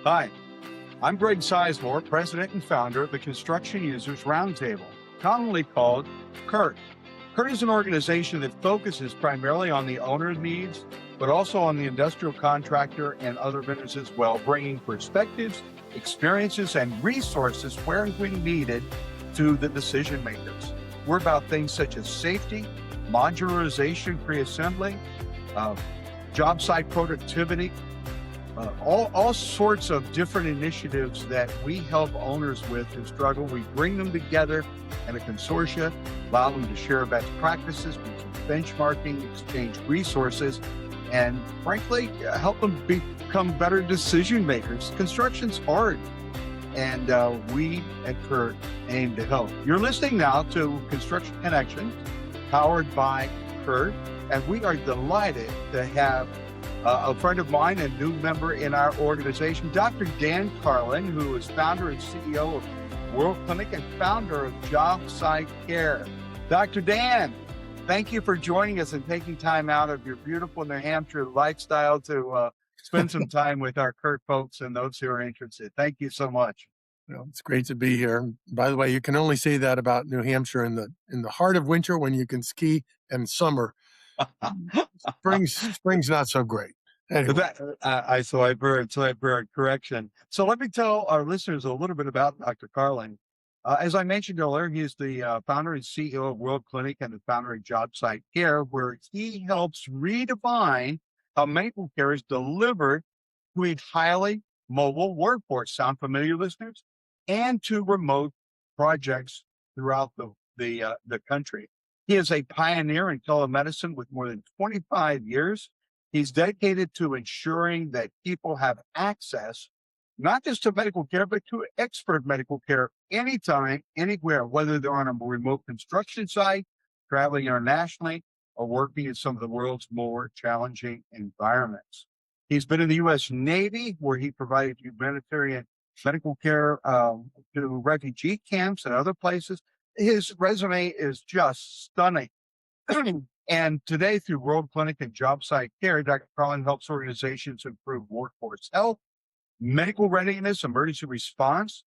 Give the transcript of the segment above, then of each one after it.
Hi, I'm Greg Sizemore, President and founder of the Construction Users Roundtable, commonly called CURT. CURT is an organization that focuses primarily on the owner's needs, but also on the industrial contractor and other vendors as well, bringing perspectives, experiences, and resources where and when needed to the decision makers. We're about things such as safety, modularization, pre-assembly, job site productivity, all sorts of different initiatives that we help owners with who struggle. We bring them together in a consortia, allow them to share best practices, benchmarking, exchange resources, and frankly, help them become better decision makers. Construction's hard, and we at CURT aim to help. You're listening now to Construction Connection, powered by CURT, and we are delighted to have a friend of mine and new member in our organization, Dr. Dan Carlin, who is founder and CEO of World Clinic and founder of Job Site Care. Dr. Dan, thank you for joining us and taking time out of your beautiful New Hampshire lifestyle to spend some time with our CURT folks and those who are interested. Thank you so much. Well, it's great to be here. By the way, you can only say that about New Hampshire in the heart of winter when you can ski, and summer. Spring's not so great. Anyway. So I've heard. Correction. So let me tell our listeners a little bit about Dr. Carlin. As I mentioned earlier, he's the founder and CEO of World Clinic and the founder of Job Site Care, where he helps redefine how medical care is delivered to a highly mobile workforce. Sound familiar, listeners? And to remote projects throughout the country. He is a pioneer in telemedicine with more than 25 years. He's dedicated to ensuring that people have access, not just to medical care, but to expert medical care anytime, anywhere, whether they're on a remote construction site, traveling internationally, or working in some of the world's more challenging environments. He's been in the U.S. Navy, where he provided humanitarian medical care to refugee camps and other places. His resume is just stunning. And today, through World Clinic and Job Site Care, Dr. Carlin helps organizations improve workforce health, medical readiness, emergency response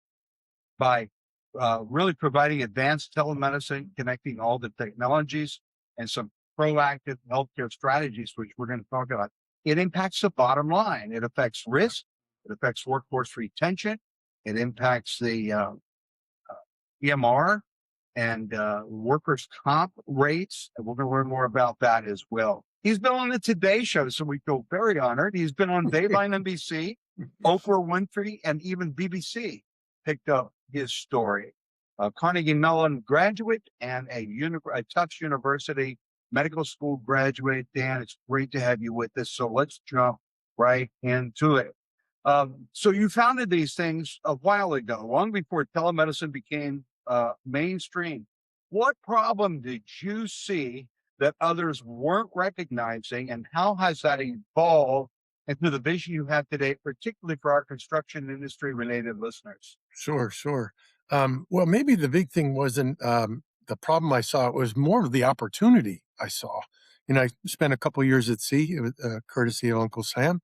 by really providing advanced telemedicine, connecting all the technologies and some proactive healthcare strategies, which we're going to talk about. It impacts the bottom line. It affects risk. It affects workforce retention. It impacts the EMR and workers' comp rates. And we're going to learn more about that as well. He's been on the Today Show, so we feel very honored. He's been on Dayline NBC, Oprah Winfrey, and even BBC picked up his story. Carnegie Mellon graduate and a Tufts University medical school graduate. Dan, it's great to have you with us. So let's jump right into it. So you founded these things a while ago, long before telemedicine became mainstream. What problem did you see that others weren't recognizing, and how has that evolved into the vision you have today, particularly for our construction industry related listeners? Sure. Well, maybe the big thing wasn't the problem I saw. It was more of the opportunity I saw. I spent a couple of years at sea, courtesy of Uncle Sam.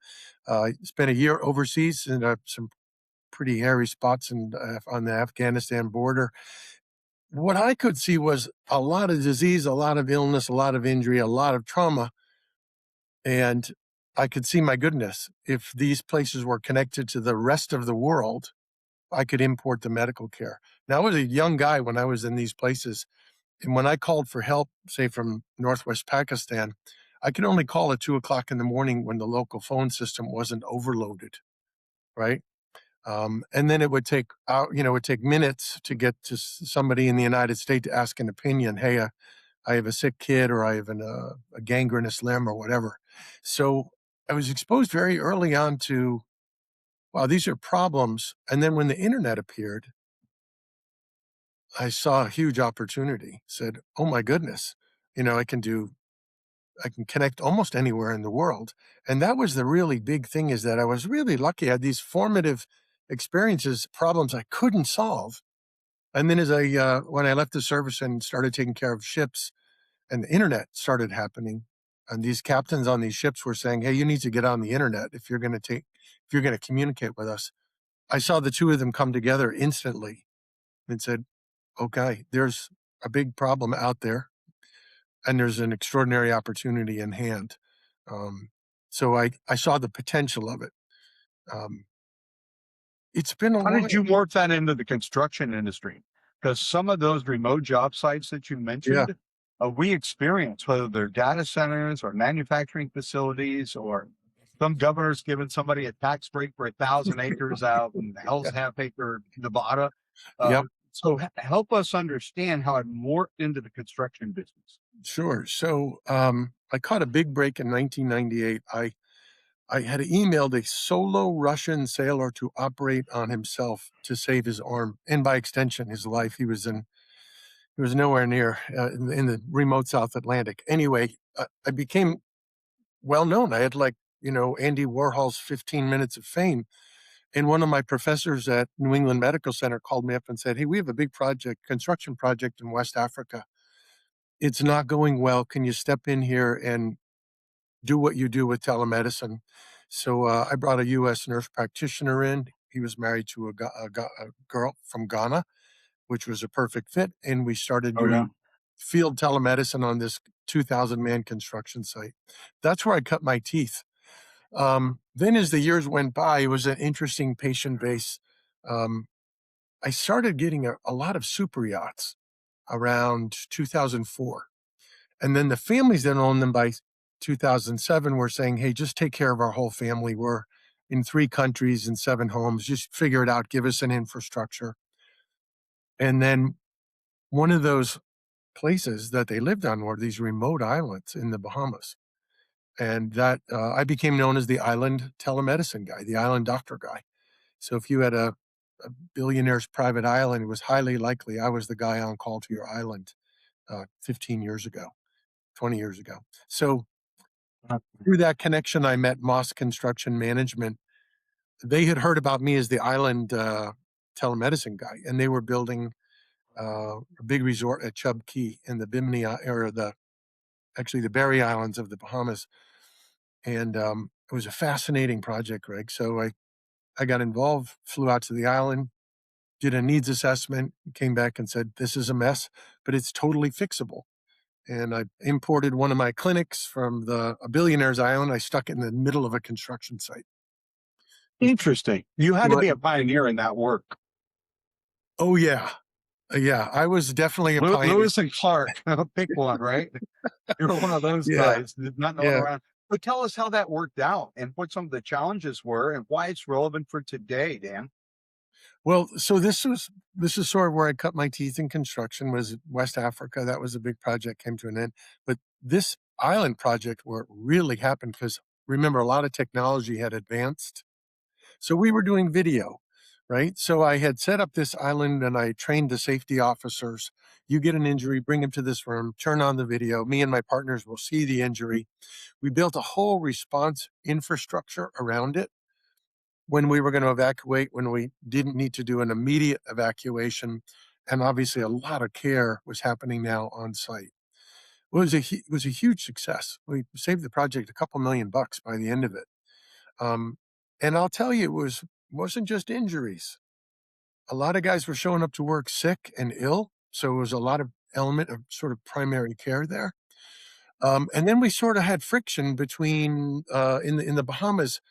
I spent a year overseas in some pretty hairy spots on the Afghanistan border. What I could see was a lot of disease, a lot of illness, a lot of injury, a lot of trauma. And I could see, my goodness, if these places were connected to the rest of the world, I could import the medical care. Now, I was a young guy when I was in these places. And when I called for help, say from Northwest Pakistan, I could only call at 2:00 in the morning when the local phone system wasn't overloaded, right? And then it would take minutes to get to somebody in the United States to ask an opinion. Hey, I have a sick kid, or I have a gangrenous limb, or whatever. So I was exposed very early on to, wow, these are problems. And then when the internet appeared, I saw a huge opportunity. Said, oh my goodness, I can connect almost anywhere in the world. And that was the really big thing, is that I was really lucky. I had these formative experiences, problems I couldn't solve. And then when I left the service and started taking care of ships, and the internet started happening, and these captains on these ships were saying, hey, you need to get on the internet if you're going to communicate with us. I saw the two of them come together instantly and said, okay, there's a big problem out there and there's an extraordinary opportunity in hand. Um, so I saw the potential of it. Um, it's been a How did while. you morph that into the construction industry? Because some of those remote job sites that you Yeah. mentioned, we experience, whether they're data centers or manufacturing facilities, or some governor's giving somebody a tax break for 1,000 acres out in Hell's Half Acre, Nevada. Uh, Yep. help us understand how it morphed into the construction business. Sure. So I caught a big break in 1998. I had emailed a solo Russian sailor to operate on himself to save his arm, and by extension, his life. He was nowhere near in the remote South Atlantic. Anyway, I became well known. I had like Andy Warhol's 15 minutes of fame. And one of my professors at New England Medical Center called me up and said, "Hey, we have a big construction project in West Africa. It's not going well. Can you step in here and do what you do with telemedicine?" So I brought a U.S. nurse practitioner in. He was married to a girl from Ghana, which was a perfect fit. And we started Oh, yeah. doing field telemedicine on this 2,000-man construction site. That's where I cut my teeth. Then, as the years went by, it was an interesting patient base. Um, I started getting a lot of super yachts around 2004. And then the families that owned them by 2007 were saying, hey, just take care of our whole family. We're in 3 countries and 7 homes. Just figure it out. Give us an infrastructure. And then one of those places that they lived on were these remote islands in the Bahamas. And that I became known as the island telemedicine guy, the island doctor guy. So if you had a billionaire's private island, it was highly likely I was the guy on call to your island 15 years ago, 20 years ago. So through that connection, I met Moss Construction Management. They had heard about me as the island telemedicine guy, and they were building a big resort at Chub Key in the Bimini or the Berry Islands of the Bahamas. And it was a fascinating project, Greg. So I got involved, flew out to the island, did a needs assessment, came back and said, this is a mess, but it's totally fixable. And I imported one of my clinics from a billionaire's island. I stuck it in the middle of a construction site. Interesting. You had to What? be a pioneer in that work. Oh, yeah. Yeah. I was definitely a pioneer. Lewis and Clark, pick one, right? You're one of those Yeah. guys, there's not knowing Yeah. around. But tell us how that worked out and what some of the challenges were and why it's relevant for today, Dan. Well, so this is sort of where I cut my teeth in construction was West Africa. That was a big project, came to an end. But this island project where it really happened, because remember, a lot of technology had advanced. So we were doing video, right? So I had set up this island and I trained the safety officers. You get an injury, bring him to this room, turn on the video. Me and my partners will see the injury. We built a whole response infrastructure around it when we were going to evacuate, when we didn't need to do an immediate evacuation. And obviously, a lot of care was happening now on site. It was a huge success. We saved the project a couple $1,000,000 by the end of it. Um, and I'll tell you, wasn't just injuries. A lot of guys were showing up to work sick and ill, so it was a lot of element of sort of primary care there. And then we sort of had friction between in the Bahamas.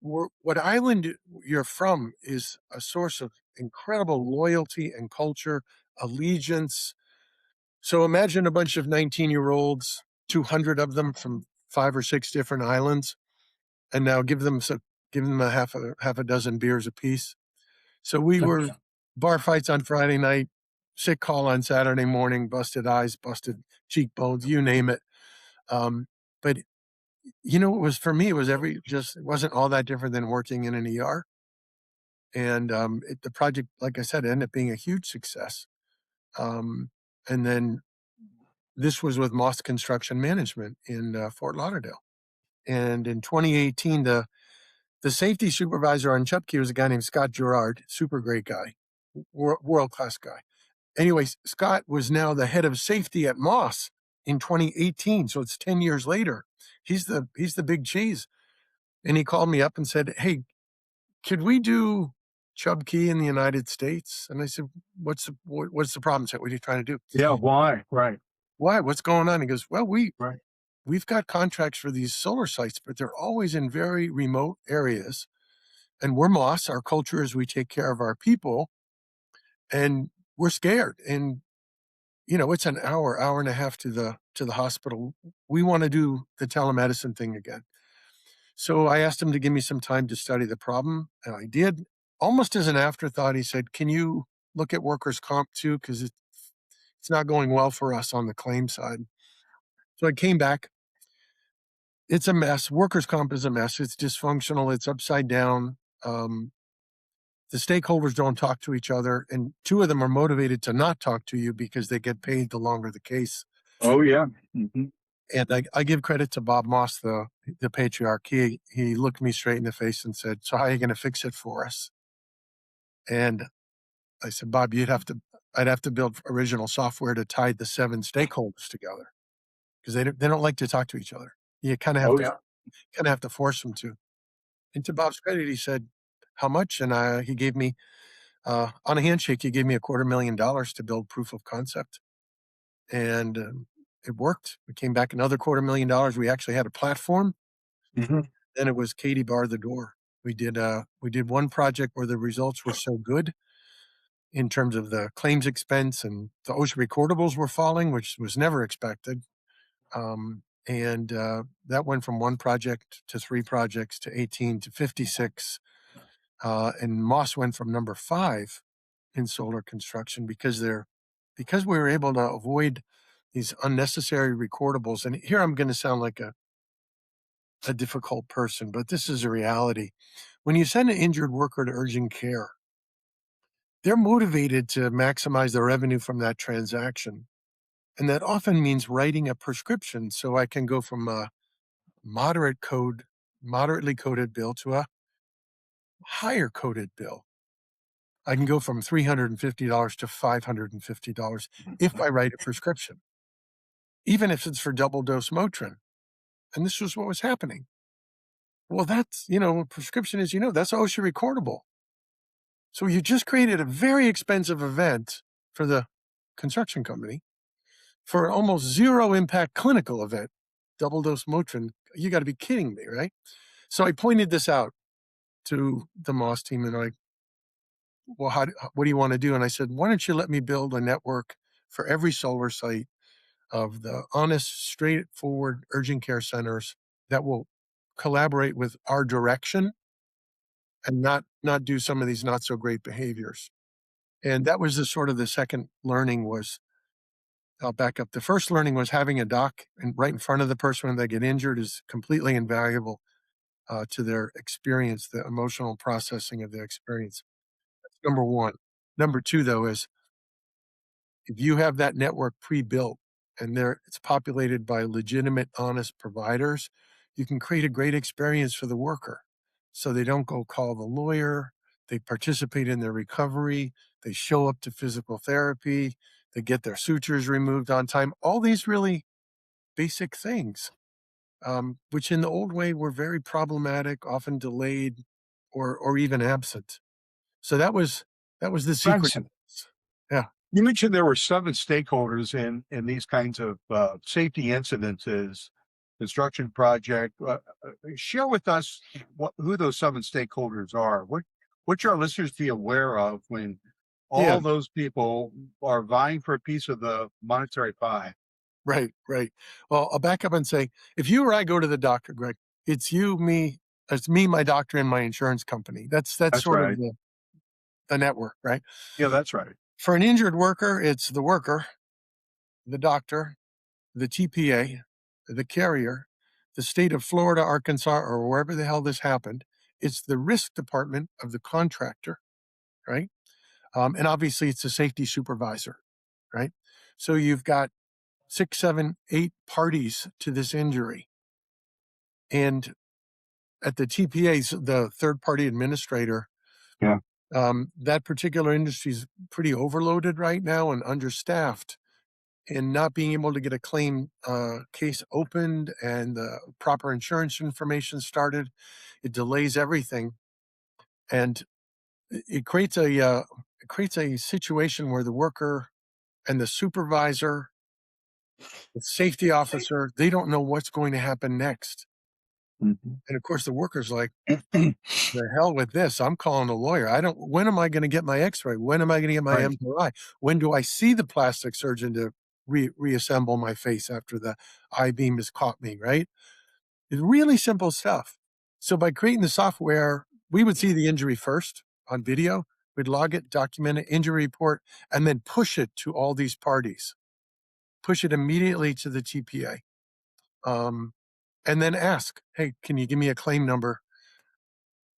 What island you're from is a source of incredible loyalty and culture, allegiance. So imagine a bunch of 19-year-olds, 200 of them from 5 or 6 different islands, and now give them a half a dozen beers apiece. So we were bar fights on Friday night, sick call on Saturday morning, busted eyes, busted cheekbones, you name it. But it was for me. It was it wasn't all that different than working in an ER. And the project, like I said, ended up being a huge success. And then this was with Moss Construction Management in Fort Lauderdale. And in 2018, the safety supervisor on Chupke was a guy named Scott Gerard, super great guy, world class guy. Anyways, Scott was now the head of safety at Moss in 2018, so it's 10 years later. He's the big cheese, and he called me up and said, "Hey, could we do Chubb Key in the United States. And I said, what's the problem? I said, what are you trying to do? Yeah. Why? Right. Why? What's going on? He goes, well, Right. we've got contracts for these solar sites, but they're always in very remote areas. And we're Moss. Our culture is we take care of our people, and we're scared. And it's an hour and a half to the hospital. We want to do the telemedicine thing again. So I asked him to give me some time to study the problem, and I did. Almost as an afterthought, he said, "Can you look at workers' comp too? Because it's not going well for us on the claim side." So I came back. It's a mess. Workers' comp is a mess. It's dysfunctional. It's upside down. Um, the stakeholders don't talk to each other, and two of them are motivated to not talk to you because they get paid the longer the case. Oh yeah. Hmm. And I give credit to Bob Moss, the patriarch. He looked me straight in the face and said, "So how are you going to fix it for us?" And I said, "Bob, I'd have to build original software to tie the seven stakeholders together because they don't like to talk to each other. You Oh yeah. kind of have to force them to." And to Bob's credit, he said, "How much?" And he gave me on a handshake. He gave me $250,000 to build proof of concept, and it worked. We came back another $250,000. We actually had a platform. Hmm. Then it was Katie bar the door. We did one project where the results were so good in terms of the claims expense, and the OSHA recordables were falling, which was never expected. And that went from one project to three projects to 18 to 56. And Moss went from number 5 in solar construction because we were able to avoid these unnecessary recordables. And here I'm going to sound like a difficult person, but this is a reality. When you send an injured worker to urgent care, they're motivated to maximize the revenue from that transaction. And that often means writing a prescription so I can go from a moderately coded bill to a higher coded bill. I can go from $350 to $550 if I write a prescription, even if it's for double dose Motrin. And this was what was happening. Well, that's, a prescription is, that's OSHA recordable. So you just created a very expensive event for the construction company for an almost zero impact clinical event, double dose Motrin. You got to be kidding me, right? So I pointed this out to the Moss team and like, well, what do you want to do? And I said, why don't you let me build a network for every solar site of the honest, straightforward urgent care centers that will collaborate with our direction and not do some of these not so great behaviors. And that was the sort of the second learning was I'll back up. The first learning was having a doc and right in front of the person when they get injured is completely invaluable to their experience, the emotional processing of their experience. That's number one. Number two, though, is if you have that network pre-built and it's populated by legitimate, honest providers, you can create a great experience for the worker. So they don't go call the lawyer, they participate in their recovery, they show up to physical therapy, they get their sutures removed on time, all these really basic things, which in the old way were very problematic, often delayed or even absent. So that was the secret. Branson, Yeah. you mentioned there were 7 stakeholders in these kinds of safety incidences, construction project. Share with us who those 7 stakeholders are. What should our listeners be aware of when Yeah. all those people are vying for a piece of the monetary pie? Right, right. Well, I'll back up and say, if you or I go to the doctor, Greg, it's me, my doctor, and my insurance company. That's That's sort of right. the network, right? Yeah, that's right. For an injured worker, it's the worker, the doctor, the TPA, the carrier, the state of Florida, Arkansas, or wherever the hell this happened. It's the risk department of the contractor, right? And obviously, it's the safety supervisor, right? So you've got 6, 7, 8 parties to this injury. And at the TPA's, the third party administrator, Yeah. that particular industry is pretty overloaded right now and understaffed, and not being able to get a claim case opened and the proper insurance information started, it delays everything. And it creates a situation where the worker and the supervisor, the safety officer, they don't know what's going to happen next. Mhm. And of course, the worker's like, the hell with this. I'm calling a lawyer. I don't, when am I going to get my x-ray? When am I going to get my Right. MRI? When do I see the plastic surgeon to reassemble my face after the I-beam has caught me, right? It's really simple stuff. So by creating the software, we would see the injury first on video. We'd log it, document it, injury report, and then push it to all these parties. Push it immediately to the TPA. Um, and then ask, hey, can you give me a claim number?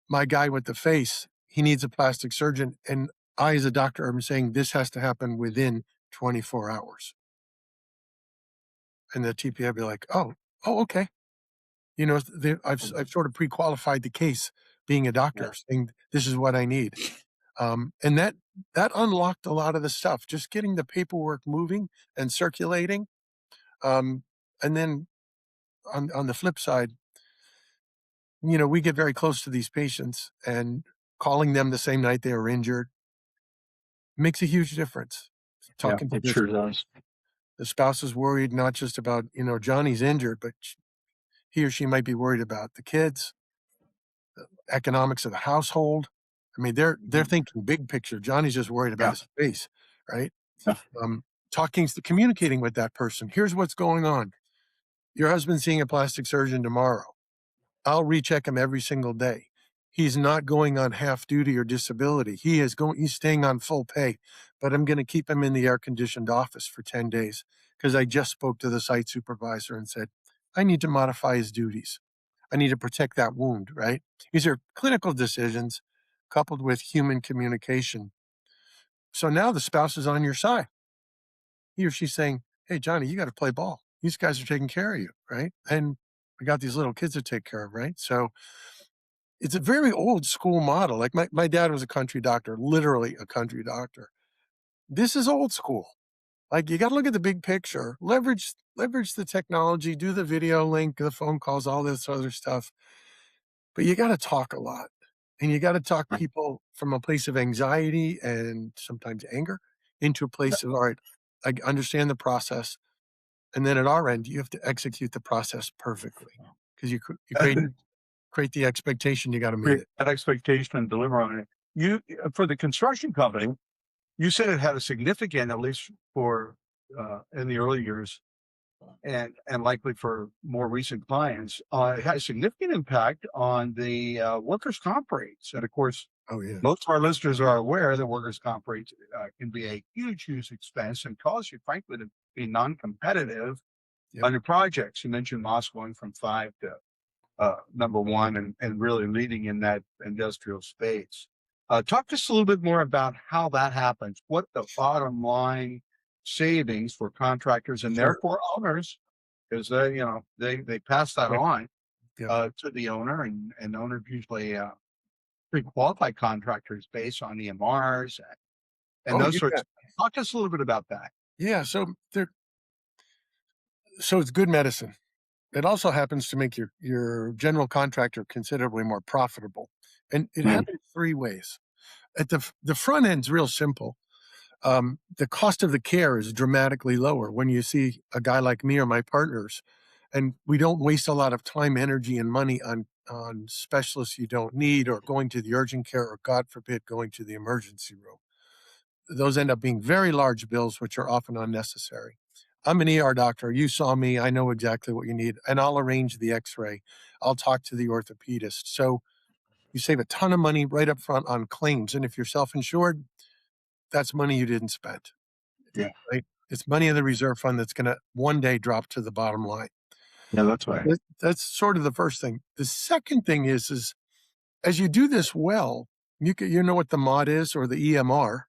My guy with the face, he needs a plastic surgeon. And I, as a doctor, am saying this has to happen within 24 hours. And the TPA will be like, oh, okay. You know, I've sort of pre-qualified the case being a Yeah. doctor, saying this is what I need. And that unlocked a lot of the stuff, just getting the paperwork moving and circulating. Um, and then on the flip side, you know, we get very close to these patients, and calling them the same night they were injured makes a huge difference. Yeah, Talking to it sure does. the spouse is worried not just about, you know, Johnny's injured, but he or she might be worried about the kids, economics of the household. I mean, they're Mhm. thinking big picture. Johnny's just worried about Yeah. his face, right? Yeah. Um, communicating with that person. Here's what's going on. Your husband's seeing a plastic surgeon tomorrow. I'll recheck him every single day. He's not going on half duty or disability. He's staying on full pay, but I'm going to keep him in the air conditioned office for 10 days because I just spoke to the site supervisor and said, I need to modify his duties. I need to protect that wound, right? These are clinical decisions coupled with human communication. So now the spouse is on your side. He or she's saying, hey, Johnny, you got to play ball. These guys are taking care of you, right? And we got these little kids to take care of, right? So it's a very old school model. Like my dad was a country doctor, literally a country doctor. This is old school. Like you got to look at the big picture, leverage the technology, do the video link, the phone calls, all this other stuff. But you got to talk a lot, and you got to talk Right. people from a place of anxiety and sometimes anger into a place of, all right, I understand the process. And then at our end, you have to execute the process perfectly because you create the expectation. You got to meet Create it. that expectation and deliver on it. You for the construction company, you said it had a significant, at least for in the early years, and likely for more recent clients, it had a significant impact on the workers' comp rates. And of course, Oh yeah. most of our listeners are aware that workers' comp rates can be a huge, huge expense and cause you, frankly, to be non-competitive Yep. on your projects. You mentioned Moss going from 5 to number one and really leading in that industrial space. Talk to us a little bit more about how that happens, what the bottom line savings for contractors and Sure. therefore owners, because they pass that Yep. on Yep. to the owner, and owners usually pre-qualify contractors based on EMRs and Oh, those you sorts bet. of things. Talk to us a little bit about that. Yeah. So it's good medicine. It also happens to make your general contractor considerably more profitable, and it Mm. happens three ways. At the front end's real simple. The cost of the care is dramatically lower when you see a guy like me or my partners, and we don't waste a lot of time, energy, and money on specialists you don't need, or going to the urgent care, or God forbid, going to the emergency room. Those end up being very large bills, which are often unnecessary. I'm an ER doctor. You saw me. I know exactly what you need, and I'll arrange the x-ray. I'll talk to the orthopedist. So you save a ton of money right up front on claims. And if you're self-insured, that's money you didn't spend, Yeah, right? It's money in the reserve fund that's going to one day drop to the bottom line. yeah, that's right. That's sort of the first thing. The second thing is as you do this well, you know what the mod is, or the EMR.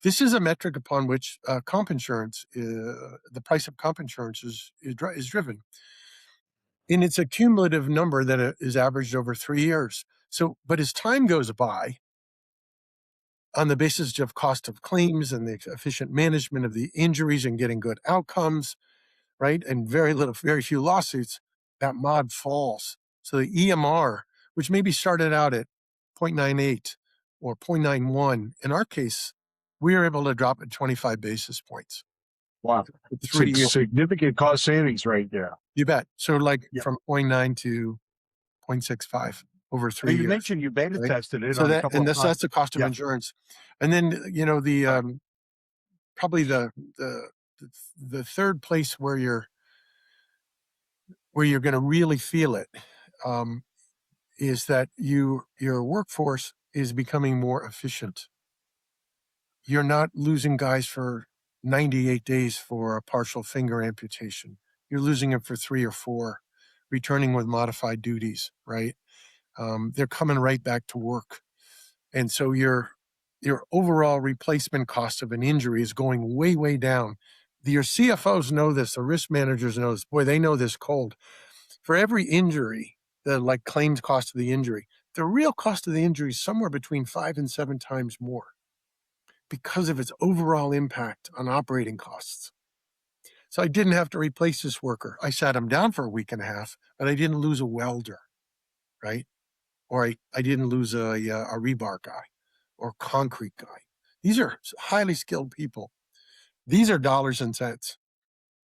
This is a metric upon which comp insurance, the price of comp insurance is driven. And it's a cumulative number that is averaged over 3 years. So, but as time goes by, on the basis of cost of claims and the efficient management of the injuries and getting good outcomes, right? And very few lawsuits, that mod falls. So the EMR, which maybe started out at 0.98, or 0.91. In our case, we were able to drop it 25 basis points. Wow. For 3 years. Significant cost savings right there. You bet. So like Yeah. from 0.9 to 0.65 over 3 And you years. mentioned you beta Right? tested it So on a that, couple and of that's projects. the cost of Yeah. insurance. And then, you know, the, Right. probably the third place where you're going to really feel it, um, is that your workforce is becoming more efficient. You're not losing guys for 98 days for a partial finger amputation. You're losing them for 3 or 4, returning with modified duties, right? They're coming right back to work. And so your overall replacement cost of an injury is going way, way down. Your CFOs know this, the risk managers know this. Boy, they know this cold. For every injury, the like claimed cost of the injury, the real cost of the injury is somewhere between 5 and 7 times more because of its overall impact on operating costs. So I didn't have to replace this worker. I sat him down for a week and a half, but I didn't lose a welder, right? Or I didn't lose a rebar guy or concrete guy. These are highly skilled people. These are dollars and cents.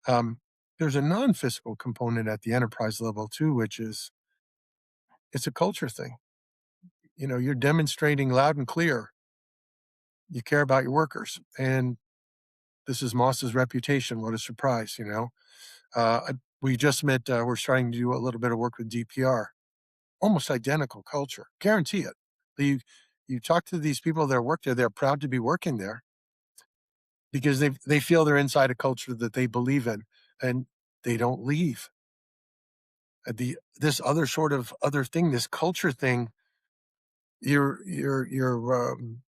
Um, there's a non-fiscal component at the enterprise level too, which is it's a culture thing. You know, you're demonstrating loud and clear you care about your workers, and this is Moss's reputation. What a surprise, you know. We just met. We're starting to do a little bit of work with DPR. Almost identical culture, guarantee it. You talk to these people that work there; they're proud to be working there because they feel they're inside a culture that they believe in, and they don't leave. This other sort of other thing, this culture thing, your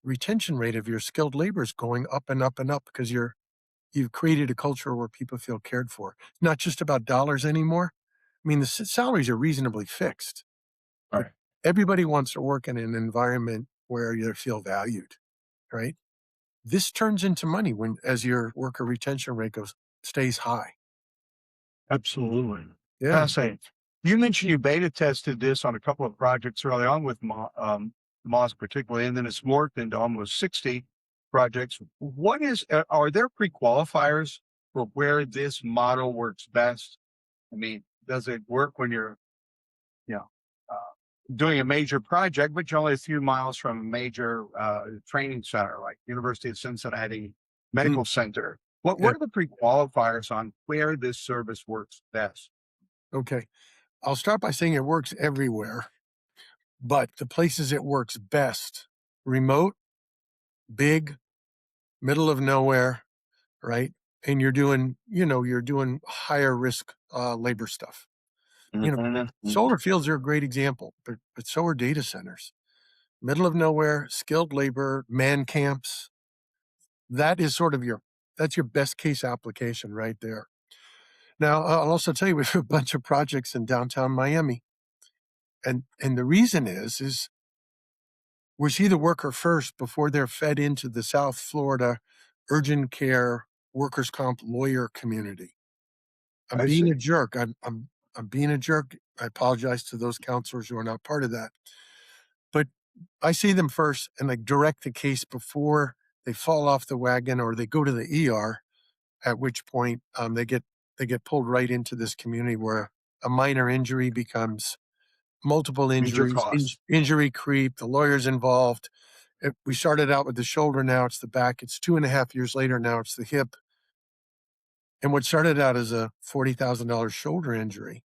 retention rate of your skilled labor is going up and up and up because you've created a culture where people feel cared for. It's not just about dollars anymore. I mean, the salaries are reasonably fixed, All but right. everybody wants to work in an environment where you feel valued, right? This turns into money when as your worker retention rate stays high. Absolutely. Yeah. Fascinating. You mentioned you beta tested this on a couple of projects early on with Moss particularly, and then it's morphed into almost 60 projects. What is, are there pre-qualifiers for where this model works best? I mean, does it work when you're, you know, uh, doing a major project, but you're only a few miles from a major training center like University of Cincinnati Mm, Medical Center? yeah. What are the pre-qualifiers on where this service works best? Okay. I'll start by saying it works everywhere, but the places it works best, remote, big, middle of nowhere, right? And you're doing higher risk labor stuff. You know, Mhm. solar fields are a great example, but so are data centers. Middle of nowhere, skilled labor, man camps. That is sort of that's your best case application right there. Now, I'll also tell you we have a bunch of projects in downtown Miami, and the reason is we see the worker first before they're fed into the South Florida urgent care workers' comp lawyer community. I'm I being a see. jerk. I'm being a jerk. I apologize to those counselors who are not part of that. But I see them first and like direct the case before they fall off the wagon or they go to the ER, at which point they get pulled right into this community where a minor injury becomes multiple Major injuries, costs. injury creep, the lawyer's involved. We started out with the shoulder, now it's the back. It's 2.5 years later, now it's the hip. And what started out as a $40,000 shoulder injury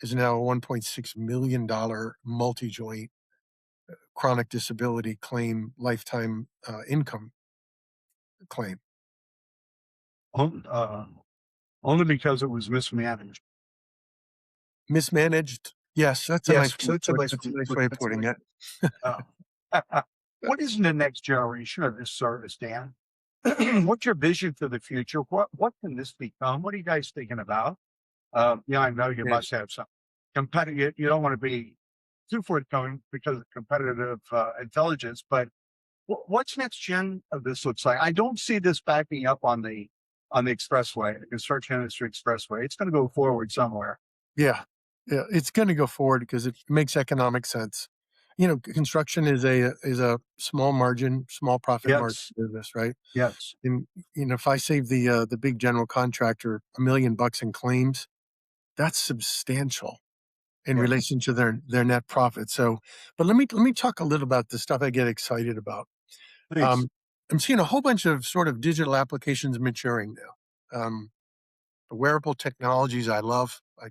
is now a $1.6 million multi-joint chronic disability claim, lifetime income claim. On- only because it was mismanaged. Mismanaged. Yes, that's a Yes, nice way that's a nice, that's a nice way of putting it. uh, what is the next generation of this service, Dan? What's your vision for the future? What can this become? What are you guys thinking about? Yeah, I know you Yeah. must have some competitive. You don't want to be too forthcoming because of competitive intelligence, but what's next gen of this looks like? I don't see this backing up on the expressway, the construction industry expressway. It's going to go forward somewhere. Yeah. Yeah. It's going to go forward because it makes economic sense. Construction is a small margin, small profit margin Yes. business, right? Yes. And if I save the big general contractor $1 million in claims, that's substantial in Yes. relation to their net profit. So, but let me talk a little about the stuff I get excited about. Please. Um, I'm seeing a whole bunch of sort of digital applications maturing now. The wearable technologies I love. I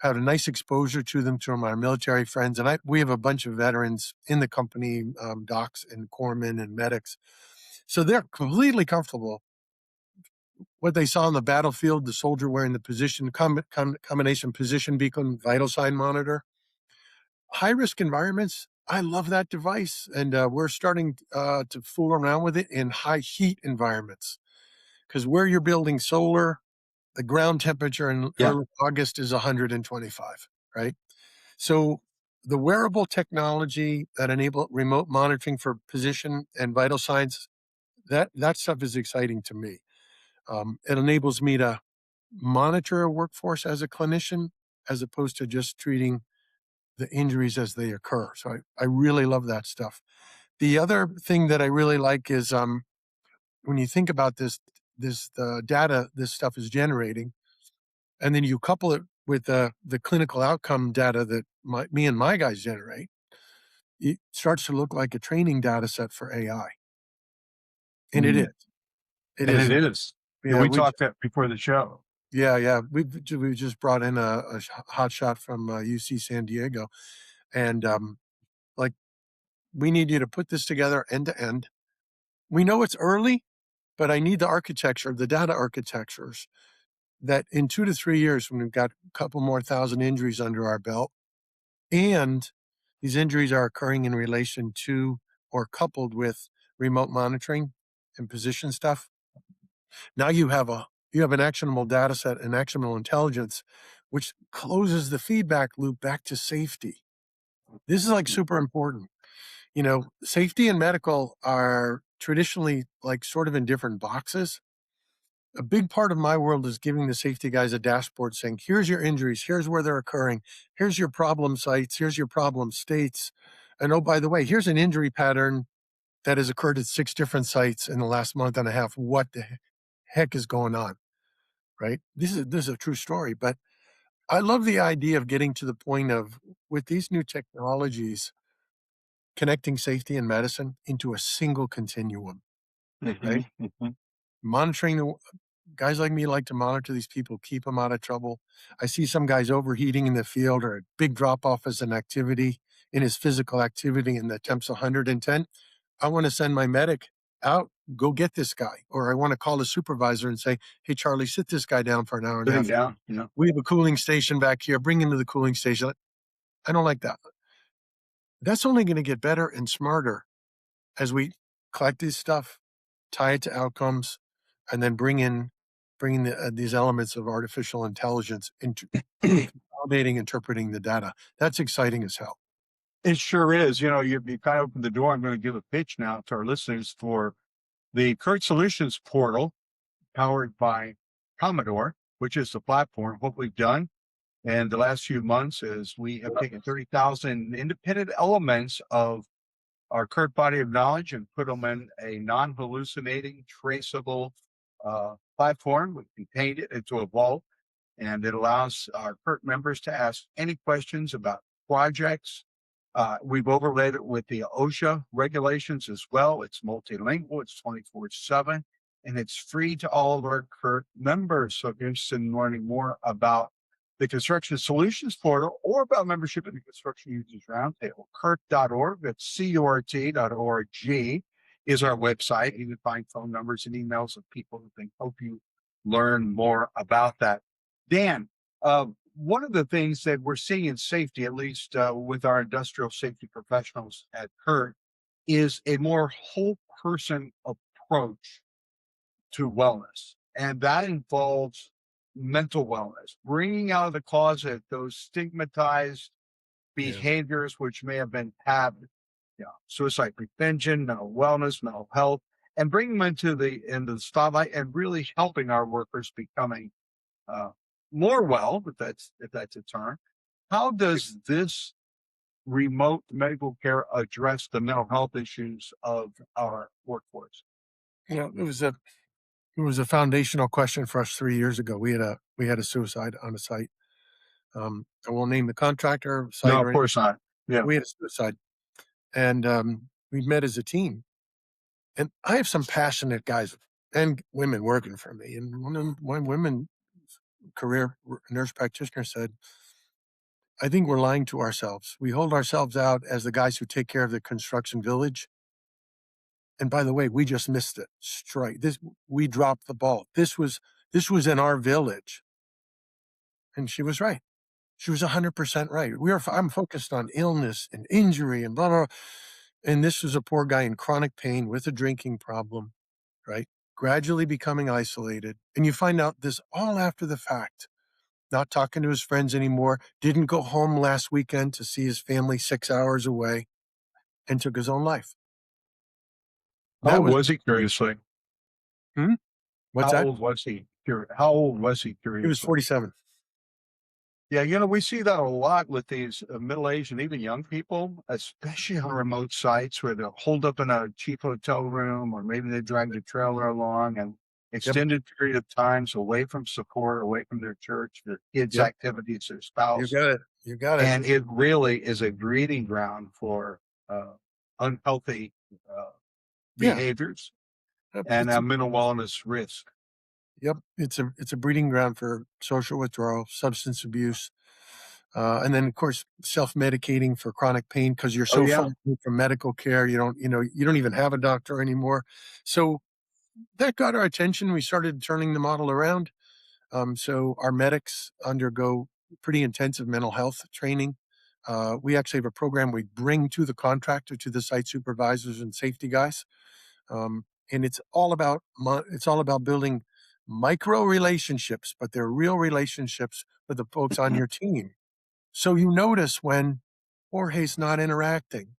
had a nice exposure to them through my military friends, and we have a bunch of veterans in the company, docs and corpsmen and medics, so they're completely comfortable. What they saw on the battlefield, the soldier wearing the combination position beacon vital sign monitor, high risk environments. I love that device, and we're starting to fool around with it in high heat environments because where you're building solar, the ground temperature in Yeah. early August is 125, right? So the wearable technology that enable remote monitoring for position and vital signs, that stuff is exciting to me. It enables me to monitor a workforce as a clinician as opposed to just treating the injuries as they occur. So I really love that stuff. The other thing that I really like is when you think about this the data this stuff is generating, and then you couple it with the clinical outcome data that me and my guys generate, it starts to look like a training data set for AI. And it is. Mhm. It And is. it is. Yeah, Yeah, we talked that before the show. yeah. We just brought in a hot shot from UC San Diego, and like we need you to put this together end to end. We know it's early, but I need the architecture, the data architectures that in 2 to 3 years, when we've got a couple more thousand injuries under our belt, and these injuries are occurring in relation to or coupled with remote monitoring and position stuff. Now you have an actionable data set and actionable intelligence, which closes the feedback loop back to safety. This is like super important. Safety and medical are traditionally like sort of in different boxes. A big part of my world is giving the safety guys a dashboard saying, here's your injuries, here's where they're occurring, here's your problem sites, here's your problem states. And oh, by the way, here's an injury pattern that has occurred at 6 different sites in the last month and a half. What the heck is going on? Right? This is a true story, but I love the idea of getting to the point of with these new technologies, connecting safety and medicine into a single continuum, right? Mhm, mhm. Monitoring the guys like me like to monitor these people, keep them out of trouble. I see some guys overheating in the field or a big drop off as an activity in his physical activity and the temp's 110. I want to send my medic out, go get this guy. Or I want to call the supervisor and say, hey, Charlie, sit this guy down for an hour and a Put him half. down. We have a cooling station back here. Bring him to the cooling station. I don't like that. That's only going to get better and smarter as we collect this stuff, tie it to outcomes, and then bring these elements of artificial intelligence into validating, interpreting the data. That's exciting as hell. It sure is. You kind of opened the door. I'm going to give a pitch now to our listeners for the Current Solutions portal powered by Commodore, which is the platform. What we've done in the last few months is we have taken 30,000 independent elements of our current body of knowledge and put them in a non-hallucinating, traceable platform. We contained it into a vault, and it allows our current members to ask any questions about projects. We've overlaid it with the OSHA regulations as well. It's multilingual, it's 24/7, and it's free to all of our current members. So if you're interested in learning more about the Construction Solutions Portal or about membership in the Construction Users Roundtable, CURT.org, that's CURT.org is our website. You can find phone numbers and emails of people who can help you learn more about that. Dan, one of the things that we're seeing in safety, at least with our industrial safety professionals at CURT, is a more whole person approach to wellness. And that involves mental wellness, bringing out of the closet those stigmatized Yeah. behaviors which may have been tabbed, suicide prevention, mental wellness, mental health, and bringing them into the spotlight and really helping our workers becoming uh, more well, if that's a term. How does this remote medical care address the mental health issues of our workforce? You know, it was a foundational question for us 3 years ago. We had a suicide on a site. I won't name the contractor, No, site, of or anything. course not. Yeah. We had a suicide, and we met as a team. And I have some passionate guys and women working for me. And one women career nurse practitioner said, "I think we're lying to ourselves. We hold ourselves out as the guys who take care of the construction village. And by the way, we just missed it. Strike. We dropped the ball. This was in our village." And she was right. She was 100% right. I'm focused on illness and injury and blah, blah, blah. And this was a poor guy in chronic pain with a drinking problem, right? Gradually becoming isolated. And you find out this all after the fact, not talking to his friends anymore, didn't go home last weekend to see his family 6 hours away, and took his own life. How That old was, was he, curiously? hmm? What's How that? old was he? How old was he, He was curiously? 47. Yeah, we see that a lot with these middle-aged and even young people, especially on remote sites where they're holed up in a cheap hotel room, or maybe they drag the trailer along and Yep. extended period of times away from support, away from their church, their kids' Yep. activities, their You spouse. got it. You got it. And it really is a breeding ground for unhealthy uh, Yeah. behaviors and It's mental wellness risk. Yep, it's a breeding ground for social withdrawal, substance abuse, and then of course self-medicating for chronic pain because you're Oh, so far yeah. removed from medical care. You don't even have a doctor anymore. So that got our attention. We started turning the model around. So our medics undergo pretty intensive mental health training. We actually have a program we bring to the contractor, to the site supervisors and safety guys, and it's all about building micro relationships, but they're real relationships with the folks on your team. So you notice when Jorge's not interacting,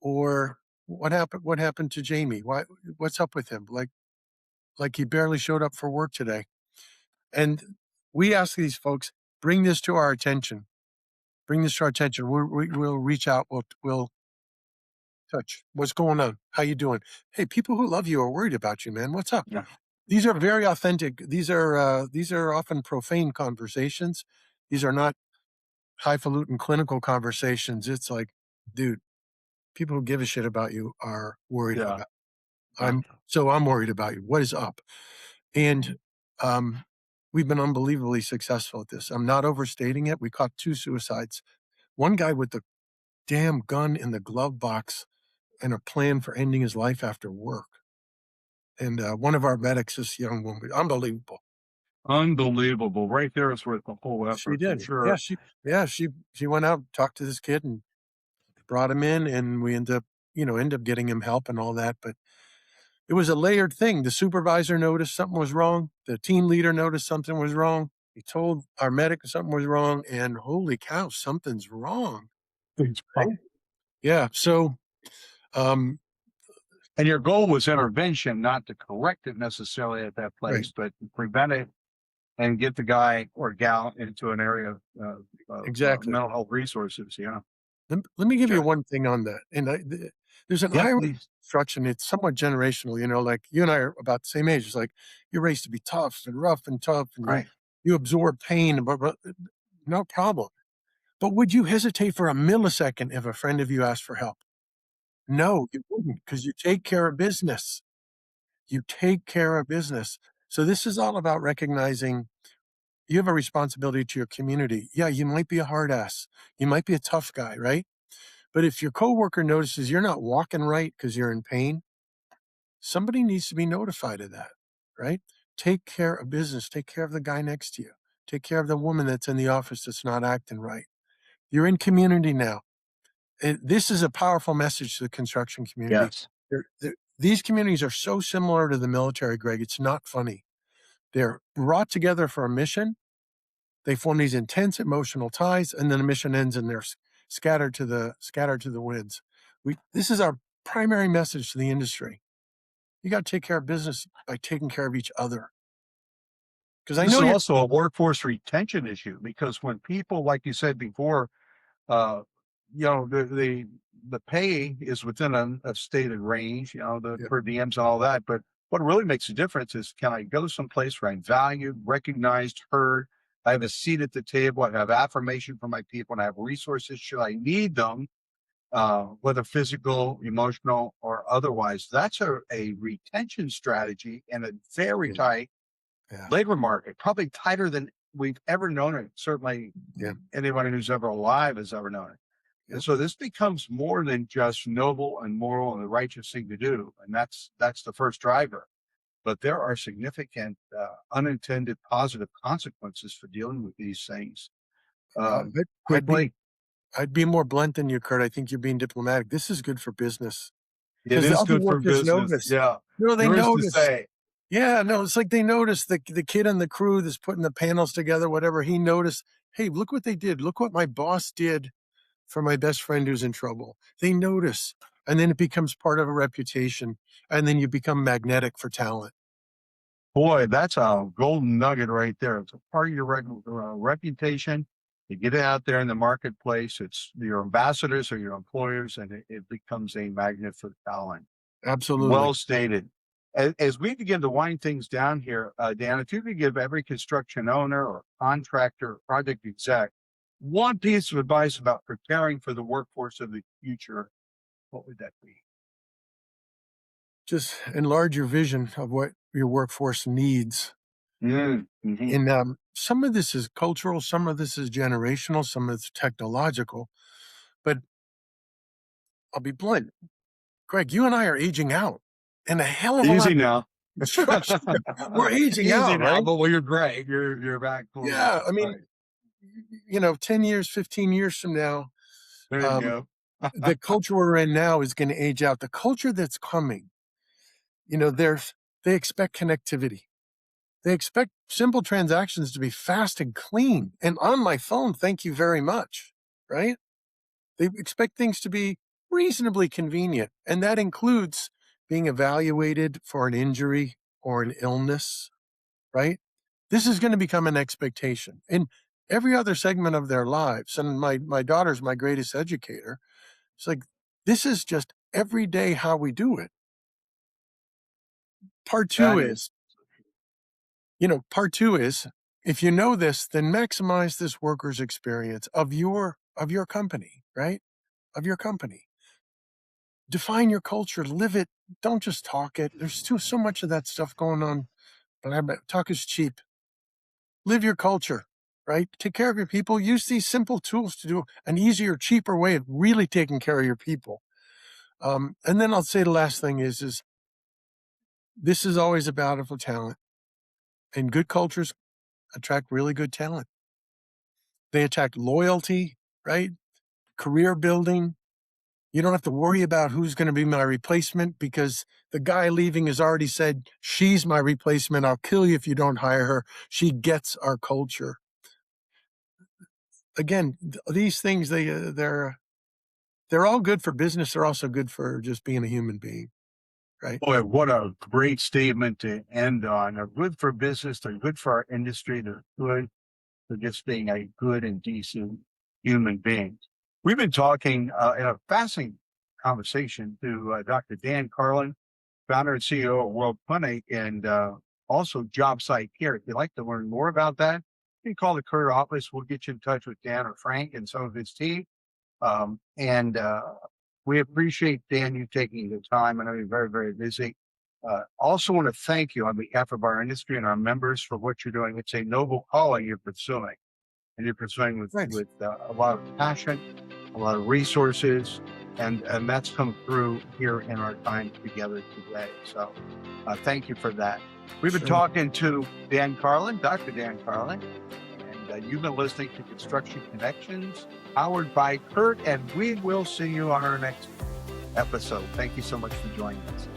or what happened to Jamie? What's up with him? Like he barely showed up for work today. And we ask these folks, bring this to our attention. Bring this to our attention. We'll reach out. We'll touch. What's going on? How you doing? Hey, people who love you are worried about you, man. What's up? Yeah. These are very authentic. These are often profane conversations. These are not highfalutin clinical conversations. It's like, dude, people who give a shit about you are worried Yeah. about. Yeah. I'm worried about you. What is up? And um, we've been unbelievably successful at this. I'm not overstating it. We caught 2 suicides. One guy with the damn gun in the glove box and a plan for ending his life after work. And one of our medics, this young woman, unbelievable. Unbelievable. Right there is worth the whole She effort for did. Yeah, sure. she went out, talked to this kid, and brought him in, and we end up getting him help and all that. But it was a layered thing. The supervisor noticed something was wrong. The team leader noticed something was wrong. He told our medic something was wrong, and holy cow, something's wrong, It's right? fun. Yeah. So, um, And your goal was intervention, not to correct it necessarily at that right, place, but to prevent it and get the guy or gal into an area of exactly. mental health resources. Yeah. Let me give you Sure. one thing on that. And there's an Yeah, irony in please. construction. It's somewhat generational. Like you and I are about the same age. It's like you're raised to be tough and rough and tough, and Right. you absorb pain, but no problem. But would you hesitate for a millisecond if a friend of you asked for help? No, you wouldn't, because you take care of business. You take care of business. So this is all about recognizing you have a responsibility to your community. Yeah, you might be a hard ass. You might be a tough guy, right? But if your coworker notices you're not walking right because you're in pain, somebody needs to be notified of that, right? Take care of business. Take care of the guy next to you. Take care of the woman that's in the office that's not acting right. You're in community now. This is a powerful message to the construction community. Yes. These communities are so similar to the military, Greg. It's not funny. They're brought together for a mission. They form these intense emotional ties, and then the mission ends, and they're scattered to the winds. This is our primary message to the industry. You got to take care of business by taking care of each other. Because I This know is you're also a workforce retention issue because when people, like you said before, uh, the pay is within a stated range, the Yep. per diems and all that. But what really makes a difference is, can I go someplace where I'm valued, recognized, heard? I have a seat at the table. I have affirmation from my people, and I have resources should I need them, whether physical, emotional, or otherwise. That's a retention strategy in a very Yeah. tight Yeah. labor market, probably tighter than we've ever known it. Certainly, Yeah. anyone who's ever alive has ever known it. And Yep. so this becomes more than just noble and moral and the righteous thing to do, and that's the first driver. But there are significant unintended positive consequences for dealing with these things. Uh, Um, I'd, I'd be quickly, I'd be more blunt than you, Kurt. I think you're being diplomatic. This is good for business it because the is other good for workers business. notice. Yeah, No, they yours to notice. say. Yeah, no, it's like they noticed the kid on the crew that's putting the panels together, whatever. He noticed, hey, look what they did. Look what my boss did for my best friend who's in trouble. They notice. And then it becomes part of a reputation. And then you become magnetic for talent. Boy, that's a golden nugget right there. It's a part of your reputation. You get it out there in the marketplace. It's your ambassadors or your employers, and it becomes a magnet for talent. Absolutely. Well stated. As we begin to wind things down here, Dan, if you could give every construction owner or contractor or project exec one piece of advice about preparing for the workforce of the future, what would that be? Just enlarge your vision of what your workforce needs. Mm-hmm. And some of this is cultural, some of this is generational, some of it's technological. But I'll be blunt, Greg, you and I are aging out, and a hell of a lot Easy of now. construction. We're aging Easy out, now, right? but well, you're great. You're back full Yeah, I right. mean, 10 years, 15 years from now, There you um, go. the culture we're in now is going to age out. The culture that's coming, they expect connectivity. They expect simple transactions to be fast and clean and on my phone. Thank you very much. Right? They expect things to be reasonably convenient. And that includes being evaluated for an injury or an illness. Right? This is going to become an expectation in every other segment of their lives. And my daughter's my greatest educator. It's like, this is just every day how we do it. Part two That is. is, part two is, if you know this, then maximize this worker's experience of your company, right? Of your company. Define your culture, live it. Don't just talk it. There's so much of that stuff going on. But talk is cheap. Live your culture, right? Take care of your people. Use these simple tools to do an easier, cheaper way of really taking care of your people. And then I'll say the last thing is this is always a battle for talent, and good cultures attract really good talent. They attract loyalty, right? Career building. You don't have to worry about who's going to be my replacement because the guy leaving has already said, she's my replacement. I'll kill you if you don't hire her. She gets our culture. Again, these things, they're all good for business. They're also good for just being a human being, right? Boy, what a great statement to end on. They're good for business. They're good for our industry. They're good for just being a good and decent human being. We've been talking in a fascinating conversation to Dr. Dan Carlin, founder and CEO of World Clinic, and also Job Site Care. If you'd like to learn more about that, you can call the career office. We'll get you in touch with Dan or Frank and some of his team. And we appreciate, Dan, you taking the time. I know you're very, very busy. Also want to thank you on behalf of our industry and our members for what you're doing. It's a noble calling you're pursuing, and you're pursuing with Thanks. a lot of passion, a lot of resources, and that's come through here in our time together today. So thank you for that. We've been Sure. talking to Dan Carlin, Dr. Dan Carlin, and you've been listening to Construction Connections, powered by Kurt, and we will see you on our next episode. Thank you so much for joining us.